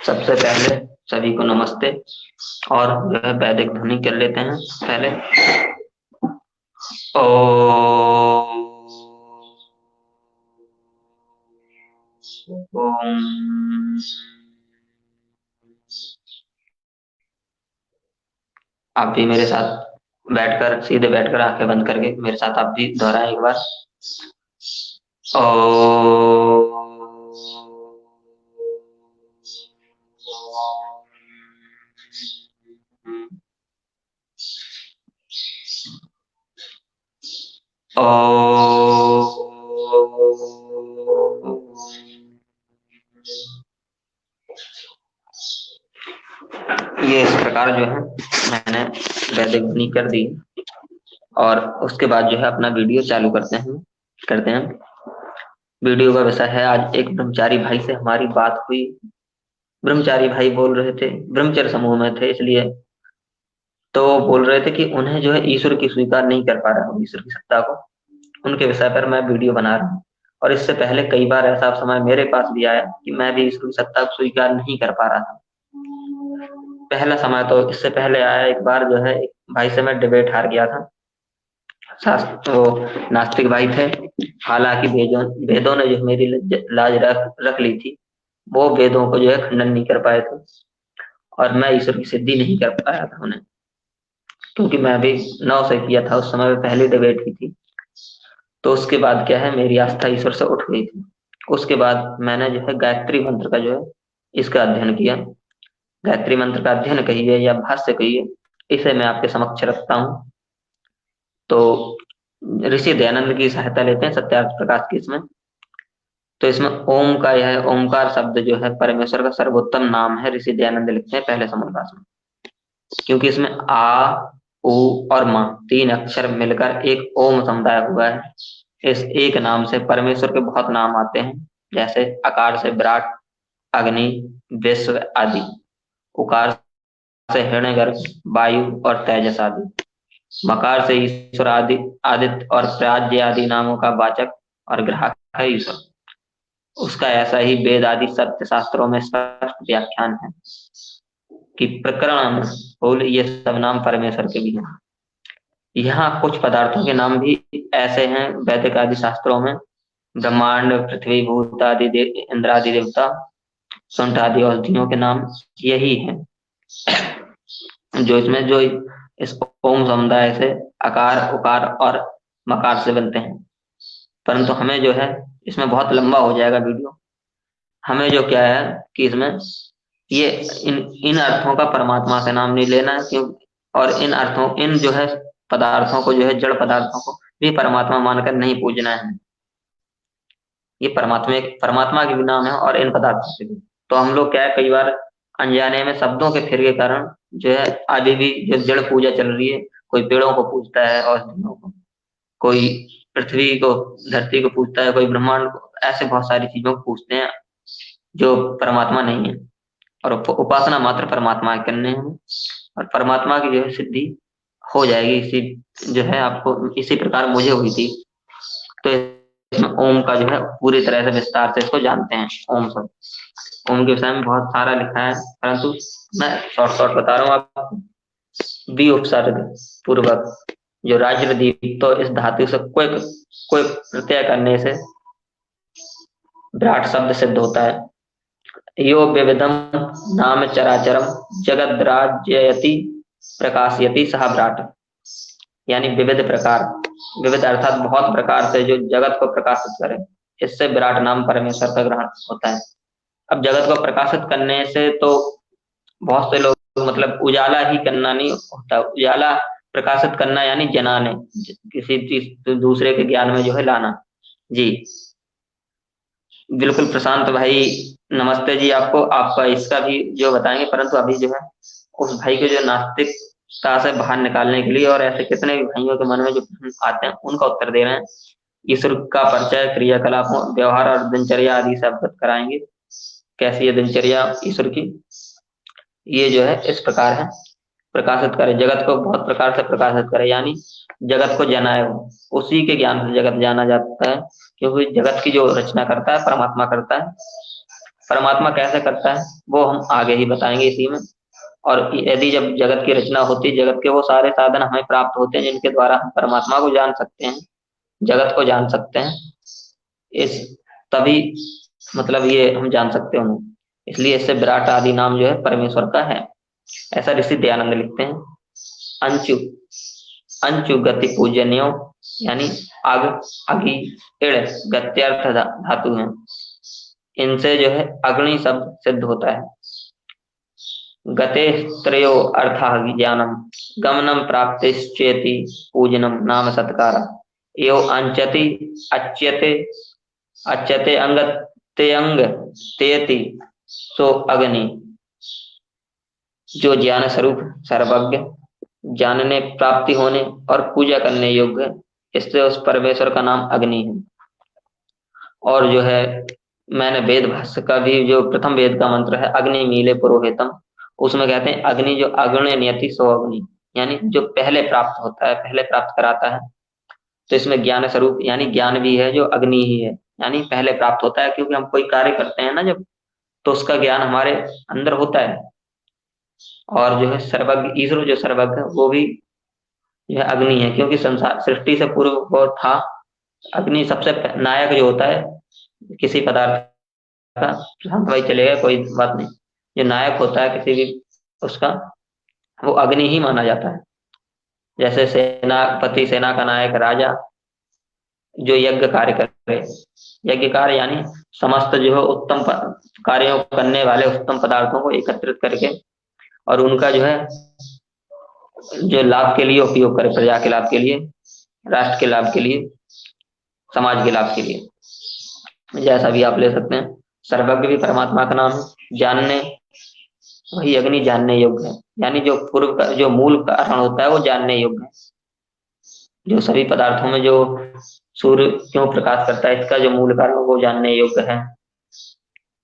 सबसे पहले सभी को नमस्ते। और जो है वैदिक ध्वनि कर लेते हैं पहले। ओ ओम। आप भी मेरे साथ बैठकर, सीधे बैठकर आंखें बंद करके मेरे साथ आप भी दोहराएं एक बार। ओ ओ ये इस प्रकार जो है मैंने वैदिक ध्वनि कर दी। और उसके बाद जो है अपना वीडियो चालू करते हैं। वीडियो का विषय है, आज एक ब्रह्मचारी भाई से हमारी बात हुई। ब्रह्मचारी भाई बोल रहे थे, ब्रह्मचर्य समूह में थे इसलिए, तो बोल रहे थे कि उन्हें जो है ईश्वर की स्वीकार नहीं कर पा रहा हूँ, ईश्वर की सत्ता को। उनके विषय पर मैं वीडियो बना रहा हूँ। और इससे पहले कई बार ऐसा समय मेरे पास भी आया कि मैं भी ईश्वर की सत्ता को स्वीकार नहीं कर पा रहा था। पहला समय तो इससे पहले आया, एक बार जो है एक भाई से मैं डिबेट हार गया था। शास्त्र वो नास्तिक भाई थे। हालांकि वेदों ने जो मेरी लाज रख ली थी, वो वेदों को जो है खंडन नहीं कर पाए थे। और मैं ईश्वर की सिद्धि नहीं कर पाया था उन्हें, क्योंकि मैं भी 9 से किया था, उस समय में पहली डिबेट की थी। तो उसके बाद क्या है, मेरी आस्था ईश्वर से उठ गई थी। उसके बाद मैंने जो है गायत्री मंत्र का जो है इसका अध्ययन किया। गायत्री मंत्र का अध्ययन कहिए या भाष्य कहिए, इसे मैं आपके समक्ष रखता हूँ। तो ऋषि दयानंद की सहायता लेते हैं सत्यार्थ प्रकाश की इसमें। तो इसमें ओम का, यह ओमकार शब्द जो है परमेश्वर का सर्वोत्तम नाम है, ऋषि दयानंद लिखते हैं पहले समुद्रास में। क्योंकि इसमें आ, उ और मा 3 अक्षर मिलकर एक ओम समुदाय हुआ है। इस एक नाम से परमेश्वर के बहुत नाम आते हैं, जैसे आकार से विराट, अग्नि, विश्व आदि। उकार से हिरण्यगर्भ, वायु और तेजस आदि। मकार से ईश्वर आदि, आदित्य और प्राज्ञ आदि नामों का वाचक और ग्राहक है ईश्वर। उसका ऐसा ही वेद आदि सत्य शास्त्रों में स्पष्ट व्याख्यान है कि प्रकरण फूल ये सब नाम परमेश्वर के भी हैं। यहाँ कुछ पदार्थों के नाम भी ऐसे हैं वैदिक आदि शास्त्रों में। ब्रह्मांड, पृथ्वी, भूत आदि, इंद्र आदि देवता, सुंठ आदि औषधियों के नाम यही है, जो इसमें जो इस ओम समुदाय से आकार, उकार और मकार से बनते हैं। परंतु हमें जो है, इसमें बहुत लंबा हो जाएगा वीडियो। हमें जो क्या है कि इसमें ये इन इन अर्थों का परमात्मा से नाम नहीं लेना है, क्यों। और इन अर्थों, इन जो है पदार्थों को जो है, जड़ पदार्थों को भी परमात्मा मानकर नहीं पूजना है। ये परमात्मा के भी नाम है और इन पदार्थों के भी। तो हम लोग क्या है, कई बार अनजाने में शब्दों के फिर के कारण जो है अभी भी जो जड़ पूजा चल रही है, कोई पेड़ों को पूजता है, औषधियों को, कोई पृथ्वी को, धरती को पूजता है, कोई ब्रह्मांड को, ऐसे बहुत सारी चीजों को पूजते हैं जो परमात्मा नहीं है। और उपासना मात्र परमात्मा के करने हैं। और परमात्मा की जो है सिद्धि हो जाएगी, इसी जो है आपको इसी प्रकार मुझे हुई थी। तो इसमें ओम का जो है पूरी तरह से विस्तार से इसको जानते हैं। ओम सब, ओम के विषय में बहुत सारा लिखा है, परंतु मैं शॉर्ट शॉर्ट बता रहा हूँ आपको। द्वि उपसर्ग पूर्वक जो राज्य दीप, तो इस धातु से कोई कोई प्रत्यय करने से विराट शब्द सिद्ध होता है। यो विविधम नाम चराचरम जगद राज्ययति प्रकाशयति सह विराट। यानी विविध प्रकार, विविध अर्थात बहुत प्रकार से जो जगत को प्रकाशित करे, इससे विराट नाम परमेश्वर का ग्रहण होता है। अब जगत को प्रकाशित करने से तो बहुत से लोग, मतलब उजाला ही करना नहीं होता। उजाला प्रकाशित करना यानी जनाने, किसी चीज दूसरे के ज्ञान में जो है लाना। जी बिल्कुल प्रशांत भाई, नमस्ते जी आपको। आपका इसका भी जो बताएंगे, परंतु अभी जो है उस भाई को जो नास्तिकता से बाहर निकालने के लिए, और ऐसे कितने भी भाइयों के मन में जो प्रश्न आते हैं उनका उत्तर दे रहे हैं। ईश्वर का परिचय, क्रियाकलापों, व्यवहार और दिनचर्या आदि से अवगत कराएंगे। कैसी है दिनचर्या ईश्वर की, ये जो है इस प्रकार है। प्रकाशित करे, जगत को बहुत प्रकार से प्रकाशित करे, यानी जगत को जनाए हो। उसी के ज्ञान से जगत जाना जाता है, क्योंकि जगत की जो रचना करता है परमात्मा करता है। परमात्मा कैसे करता है वो हम आगे ही बताएंगे इसी में। और यदि जब जगत की रचना होती है, जगत के वो सारे साधन हमें प्राप्त होते हैं जिनके द्वारा हम परमात्मा को जान सकते हैं, जगत को जान सकते हैं। इस तभी मतलब ये हम जान सकते हैं उन्हें, इसलिए इससे विराट आदि नाम जो है परमेश्वर का है, ऐसा ऋषि दयानंद लिखते हैं। अंचु, अंचु गति पूजन्यो, यानी अग, अगी, इड़ गत्यर्थ धातु है, इनसे जो है अग्नि शब्द सिद्ध होता है। गते त्रयो अर्था ज्ञानम, गमनम प्राप्तिश्चेति पूजनम नाम सत्कार, यो अंचति अच्यते, अच्यते अंगते अंग तेति सो अग्नि। जो ज्ञान स्वरूप सर्वज्ञ, जानने प्राप्ति होने और पूजा करने योग्य, इससे उस परमेश्वर का नाम अग्नि है। और जो है मैंने वेद भाष्य का भी जो प्रथम वेद का मंत्र है अग्नि मीले पुरोहितम, उसमें कहते हैं अग्नि जो अग्नि नियति सो अग्नि, यानी जो पहले प्राप्त होता है, पहले प्राप्त कराता है। तो इसमें ज्ञान स्वरूप यानी ज्ञान भी है जो अग्नि ही है, यानी पहले प्राप्त होता है, क्योंकि हम कोई कार्य करते हैं ना जब, तो उसका ज्ञान हमारे अंदर होता है। और जो है सर्वज्ञ ईश्वर जो सर्वज्ञ है वो भी जो है अग्नि है, क्योंकि संसार सृष्टि से पूर्व वो था। अग्नि सबसे नायक जो होता है किसी पदार्थ का, शांत भाई चलेगा कोई बात नहीं, जो नायक होता है किसी भी उसका, वो अग्नि ही माना जाता है। जैसे सेनापति, सेना का नायक राजा, जो यज्ञ कार्य करे, यज्ञ कार्य यानी समस्त जो है उत्तम कार्यों करने वाले उत्तम पदार्थों को एकत्रित करके और उनका जो है जो लाभ के लिए उपयोग करे, प्रजा के लाभ के लिए, राष्ट्र के लाभ के लिए, समाज के लाभ के लिए, जैसा भी आप ले सकते हैं। सर्वज्ञ भी परमात्मा का नाम है। जानने, वही अग्नि जानने योग्य है, यानी जो पूर्व का जो मूल कारण होता है वो जानने योग्य है। जो सभी पदार्थों में जो सूर्य क्यों प्रकाश करता है, इसका जो मूल कारण वो जानने योग्य है।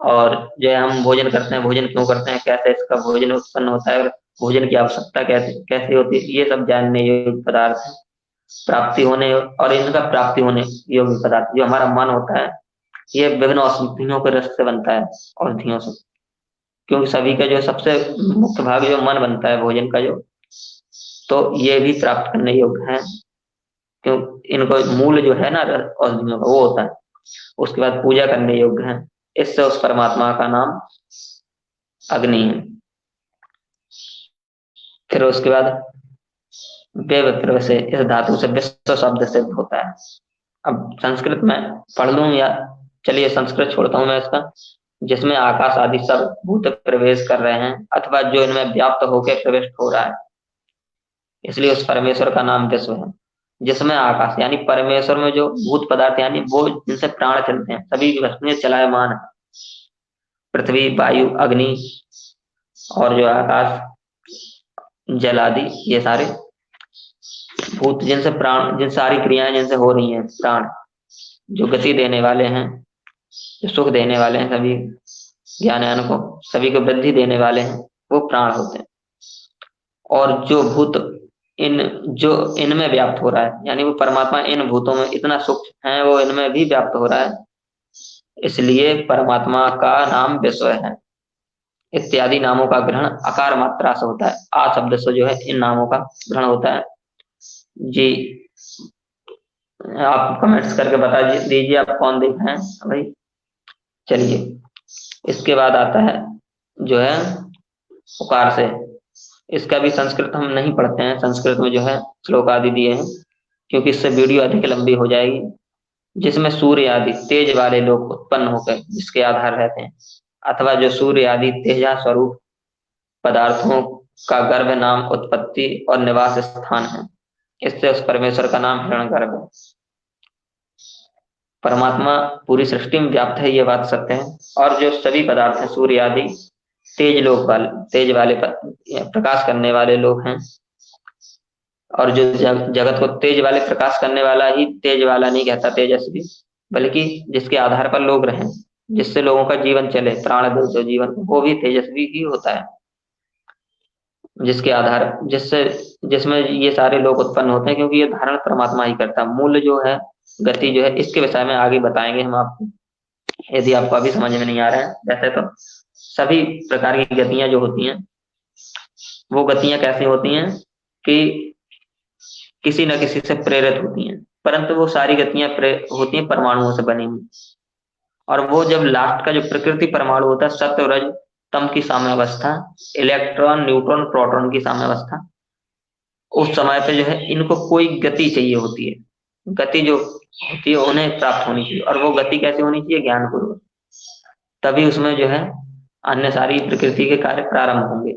और जो हम भोजन करते हैं, भोजन क्यों करते हैं, कैसे इसका भोजन उत्पन्न होता है, भोजन की आवश्यकता कैसे कैसे होती है, ये सब जानने योग्य पदार्थ है। प्राप्ति होने और इनका प्राप्ति होने योग्य पदार्थ जो हमारा मन होता है, ये विभिन्न औषधियों के रस से बनता है, औषधियों से, क्योंकि सभी का जो सबसे मुख्य भाग जो मन बनता है भोजन का जो, तो ये भी प्राप्त करने योग्य है, क्यों इनको मूल जो है ना औषधियों का वो होता है। उसके बाद पूजा करने योग्य है, इससे उस परमात्मा का नाम अग्नि है। फिर उसके बाद व्यवप्र से इस धातु से विश्व शब्द सिद्ध होता है। अब संस्कृत में पढ़ लूं या चलिए संस्कृत छोड़ता हूं मैं इसका, जिसमें आकाश आदि सब भूत प्रवेश कर रहे हैं अथवा जो इनमें व्याप्त होकर प्रविष्ट हो रहा है, इसलिए उस परमेश्वर का नाम विश्व है। जिसमें आकाश यानी परमेश्वर में जो भूत पदार्थ यानी वो जिनसे प्राण चलते हैं, सभी वस्तुएं चलायमान है, पृथ्वी, वायु, अग्नि और जो आकाश, जल आदि, ये सारे भूत जिनसे प्राण, जिन सारी क्रियाएं जिनसे हो रही हैं, प्राण जो गति देने वाले हैं, जो सुख देने वाले हैं, सभी ज्ञान को, सभी को वृद्धि देने वाले हैं, वो प्राण होते हैं। और जो भूत इन जो इनमें व्याप्त हो रहा है, यानी वो परमात्मा इन भूतों में इतना सूक्ष्म है, वो इनमें भी व्याप्त हो रहा है, इसलिए परमात्मा का नाम विश्व है। इत्यादि नामों का ग्रहण अकार मात्रा से होता है, आ शब्द से जो है इन नामों का ग्रहण होता है। जी आप कमेंट्स करके बता दीजिए आप कौन देख रहे हैं भाई। चलिए इसके बाद आता है जो है उकार से, इसका भी संस्कृत हम नहीं पढ़ते हैं, संस्कृत में जो है श्लोक आदि दिए हैं, क्योंकि इससे वीडियो अधिक लंबी हो जाएगी। जिसमें सूर्य आदि तेज वाले लोग उत्पन्न होकर जिसके आधार रहते हैं, अथवा जो सूर्य आदि तेजा स्वरूप पदार्थों का गर्भ नाम उत्पत्ति और निवास स्थान है, इससे उस परमेश्वर का नाम हिरण्यगर्भ है। परमात्मा पूरी सृष्टि में व्याप्त है, ये बात सत्य है। और जो सभी पदार्थ हैं सूर्य आदि तेज लोक वाले, तेज वाले प्रकाश करने वाले लोग हैं। और जो जगत को तेज वाले प्रकाश करने वाला ही तेज वाला नहीं कहता तेजस्वी, बल्कि जिसके आधार पर लोग रहें, जिससे लोगों का जीवन चले, प्राण दे जो जीवन, वो भी तेजस्वी ही होता है। जिसके आधार जिससे जिसमें ये सारे लोग उत्पन्न होते हैं, क्योंकि ये धारण परमात्मा ही करता है। मूल जो है गति जो है, इसके विषय में आगे बताएंगे हम आपको। यदि आपको अभी समझ में नहीं आ रहा है, वैसे तो सभी प्रकार की गतियां जो होती हैं वो गतियां कैसी होती हैं कि किसी न किसी से प्रेरित होती हैं, परंतु वो सारी गतियां होती हैं परमाणुओं से बनी हुई। और वो जब लास्ट का जो प्रकृति परमाणु होता है, सत्व रज तम की साम्यावस्था, इलेक्ट्रॉन न्यूट्रॉन प्रोटॉन की साम्यावस्था, उस समय पे जो है इनको कोई गति चाहिए होती है। गति जो होती है उन्हें प्राप्त होनी चाहिए, और वो गति कैसे होनी चाहिए? ज्ञान पूर्वक। तभी उसमें जो है अन्य सारी प्रकृति के कार्य प्रारंभ होंगे।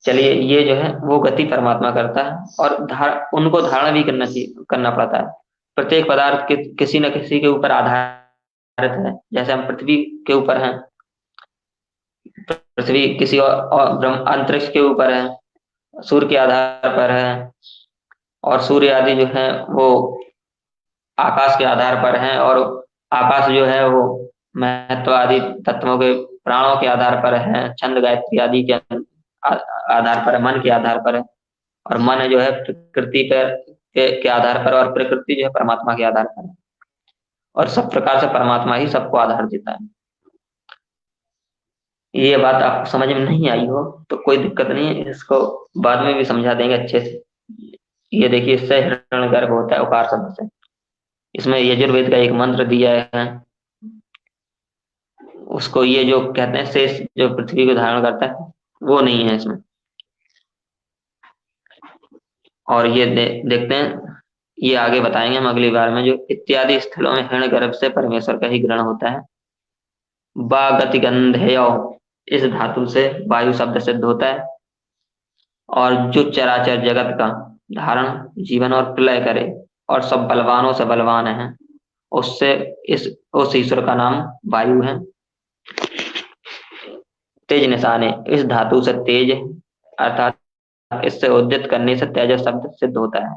चलिए, ये जो है वो गति परमात्मा करता है, और उनको धारण भी करना पड़ता है। प्रत्येक पदार्थ किसी न किसी के ऊपर आधारित है। जैसे हम पृथ्वी के ऊपर हैं, पृथ्वी किसी और ब्रह्म अंतरिक्ष के ऊपर है, सूर्य के आधार पर है, और सूर्य आदि जो है वो आकाश के आधार पर है, और आकाश जो है वो महत्व आदि तत्वों के प्राणों के आधार पर है, छंद गायत्री आदि के आधार पर है, मन के आधार पर है, और मन जो है प्रकृति के आधार पर, और प्रकृति जो है परमात्मा के आधार पर है। और सब प्रकार से परमात्मा ही सबको आधार देता है। ये बात आपको समझ में नहीं आई हो तो कोई दिक्कत नहीं है, इसको बाद में भी समझा देंगे अच्छे से। ये देखिए, इससे हिरण्यगर्भ होता है उकार शब्द से। इसमें यजुर्वेद का एक मंत्र दिया है, उसको ये जो कहते हैं शेष जो पृथ्वी को धारण करता है वो नहीं है इसमें। और ये देखते हैं, ये आगे बताएंगे हम अगली बार में। जो इत्यादि स्थलों में हिरण्य गर्भ से परमेश्वर का ही ग्रहण होता है। बा गति गंधेय, इस धातु से वायु शब्द सिद्ध होता है। और जो चराचर जगत का धारण जीवन और प्रलय करे और सब बलवानों से बलवान है, उससे उस ईश्वर का नाम वायु है। तेज निशाने, इस धातु से तेज अर्थात इससे उद्यत करने से तेज शब्द सिद्ध होता है।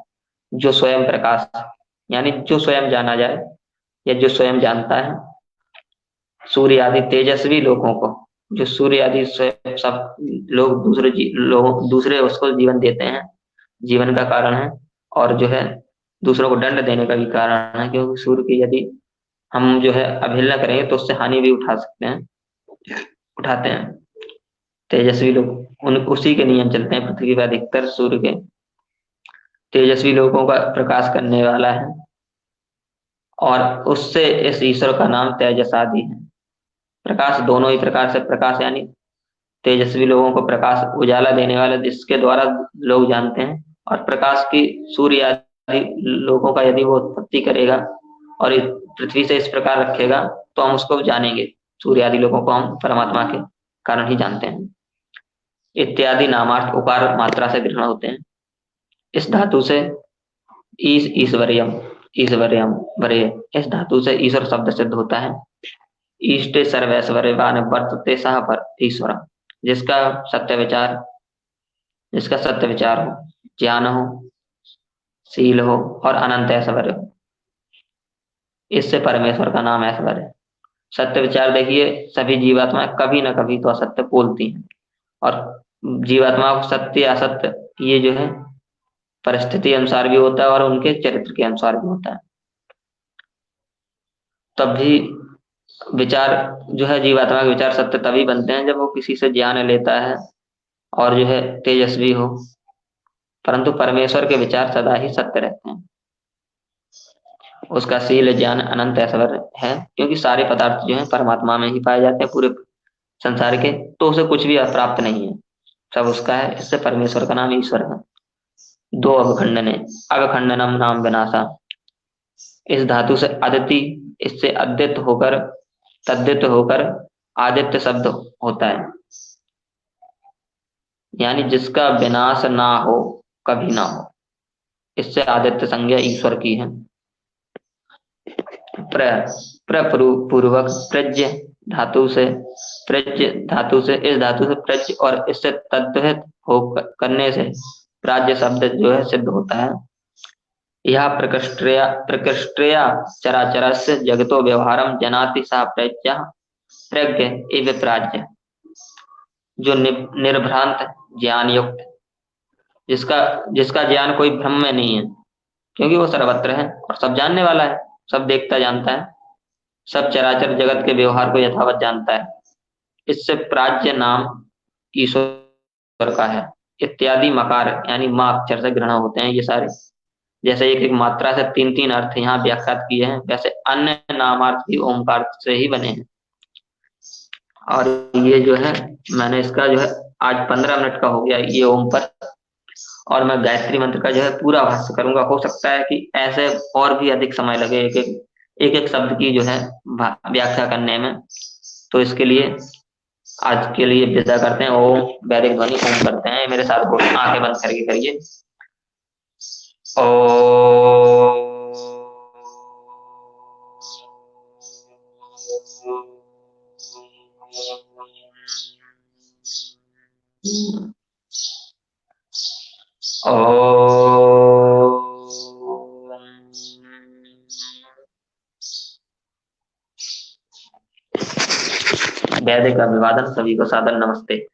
जो स्वयं प्रकाश, यानी जो स्वयं जाना जाए या जो स्वयं जानता है। सूर्य आदि तेजस्वी लोगों को, जो सूर्य आदि सब लोग दूसरे उसको जीवन देते हैं, जीवन का कारण है, और जो है दूसरों को दंड देने का भी कारण है। क्योंकि सूर्य की यदि हम जो है अवहेलना करेंगे तो उससे हानि भी उठा सकते हैं, उठाते हैं। तेजस्वी लोग उसी के नियम चलते हैं। पृथ्वी पर अधिकतर सूर्य के तेजस्वी लोगों का प्रकाश करने वाला है, और उससे इस ईश्वर का नाम तेजसादि है। प्रकाश दोनों ही प्रकार से, प्रकाश यानी तेजस्वी लोगों को प्रकाश उजाला देने वाला जिसके द्वारा लोग जानते हैं, और प्रकाश की सूर्य आदि लोगों का यदि वो उत्पत्ति करेगा और इस पृथ्वी से इस प्रकार रखेगा तो हम उसको जानेंगे। सूर्य आदि लोगों को हम परमात्मा के कारण ही जानते हैं। इत्यादि नामार्थ उकार मात्रा से ग्रहण होते हैं। इस धातु से ईश्वरियम, ईश्वरियम वरे, इस धातु से ईश्वर शब्द सिद्ध होता है। ईष्टे सर्वैश्वर्यवान वर्तते सह पर ईश्वर, जिसका सत्य विचार, जिसका सत्य विचार हो, ज्ञान हो, शील हो और अनंत ऐश्वर्य हो, इससे परमेश्वर का नाम ऐश्वर्य है। सत्य विचार देखिए, सभी जीवात्माएं कभी ना कभी तो असत्य बोलती हैं, और जीवात्माओं को सत्य असत्य ये जो है परिस्थिति अनुसार भी होता है और उनके चरित्र के अनुसार भी होता है। तब भी विचार जो है जीवात्मा के विचार सत्य तभी बनते हैं जब वो किसी से ज्ञान लेता है और जो है तेजस्वी हो। परंतु परमेश्वर के विचार सदा ही सत्य रहते हैं। उसका शील ज्ञान अनंत ऐश्वर्य है, क्योंकि सारे पदार्थ जो है परमात्मा में ही पाए जाते हैं पूरे संसार के, तो उसे कुछ भी अप्राप्त नहीं है, सब उसका है। इससे परमेश्वर का नाम ईश्वर है। दो अवखंडने, अवखंडनम नाम विनाशा, इस धातु से अदिति, इससे अद्वित होकर तद्वित होकर आदित्य शब्द होता है, यानी जिसका विनाश ना हो, कभी ना हो। इससे आदित्य संज्ञा ईश्वर की है। प्रपूर्वक प्रज्ञ धातु से, प्रज्ञ धातु से, इस धातु से प्रज्ञ और इससे तद्वित हो करने से प्राज्ञ शब्द जो है सिद्ध होता है। यह प्रकृष्टया चराचरस्य जगतो व्यवहारम जनाति सा प्रज्ञा प्रज्ञ एव प्राज्ञ, जो निर्भ्रांत ज्ञान युक्त, जिसका जिसका ज्ञान कोई भ्रम में नहीं है, क्योंकि वो सर्वत्र है और सब जानने वाला है, सब देखता जानता है, सब चराचर जगत के व्यवहार को यथावत जानता है। इससे प्राज्य नाम ईश्वर का है। इत्यादि मकार यानी माँ अक्षर से ग्रहण होते हैं ये सारे। जैसे एक एक मात्रा से तीन तीन अर्थ यहाँ व्याख्यात किए हैं, वैसे अन्य नामार्थ भी ओमकार से ही बने हैं। और ये जो है, मैंने इसका जो है आज 15 मिनट का हो गया ये ओम पर। और मैं गायत्री मंत्र का जो है पूरा भाष्य करूंगा। हो सकता है कि ऐसे और भी अधिक समय लगे एक एक शब्द की जो है व्याख्या करने में। तो इसके लिए आज के लिए विदा करते हैं। ओम, वैदिक ध्वनि ओम करते हैं। मेरे साथ बोल, आंखें बंद करके करिए। वैदिक अभिवादन, सभी को सादर नमस्ते।